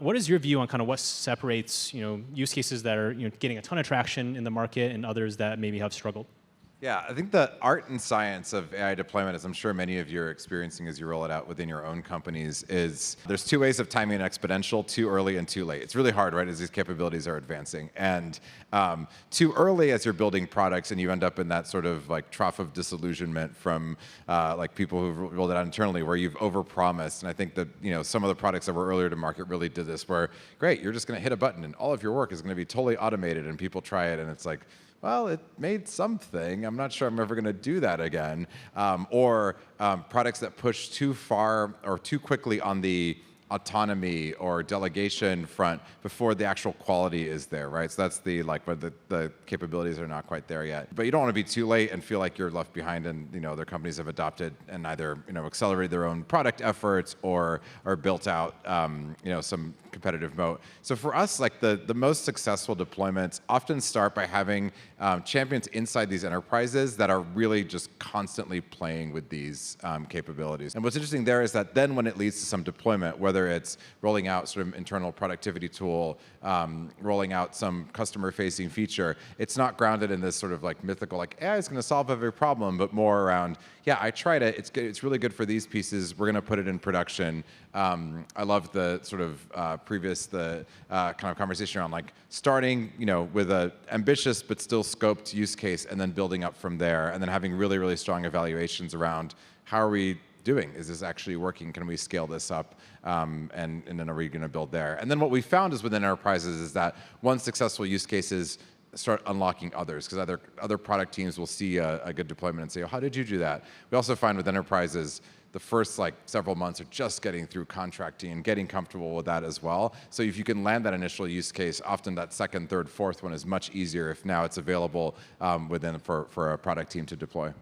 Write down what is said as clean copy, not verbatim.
what is your view on kind of what separates use cases that are getting a ton of traction in the market and others that maybe have struggled? Yeah, I think the art and science of AI deployment, as I'm sure many of you are experiencing as you roll it out within your own companies, is there's two ways of timing an exponential: too early and too late. It's really hard, right, as these capabilities are advancing. And too early as you're building products and you end up in that sort of like trough of disillusionment from like people who've rolled it out internally, where you've overpromised. And I think that some of the products that were earlier to market really did this, where great, you're just going to hit a button and all of your work is going to be totally automated, and people try it and it's like, well, it made something. I'm not sure I'm ever going to do that again. Or products that push too far or too quickly on the autonomy or delegation front before the actual quality is there, right? So that's where the capabilities are not quite there yet. But you don't want to be too late and feel like you're left behind, and other companies have adopted and either accelerated their own product efforts or built out some competitive moat. So for us, like the most successful deployments often start by having champions inside these enterprises that are really just constantly playing with these capabilities. And what's interesting there is that then when it leads to some deployment, whether it's rolling out sort of internal productivity tool, rolling out some customer-facing feature, it's not grounded in this sort of like mythical, like AI is going to solve every problem, but more around, yeah, I tried it. It's good. It's really good for these pieces. We're going to put it in production. I love the sort of kind of conversation around like starting, with a ambitious but still scoped use case, and then building up from there, and then having really, really strong evaluations around how are we doing? Is this actually working? Can we scale this up? And then are we going to build there? And then what we found is within enterprises is that one successful use cases start unlocking others, because other product teams will see a good deployment and say, oh, how did you do that? We also find with enterprises, the first several months are just getting through contracting and getting comfortable with that as well. So if you can land that initial use case, often that second, third, fourth one is much easier if now it's available for a product team to deploy.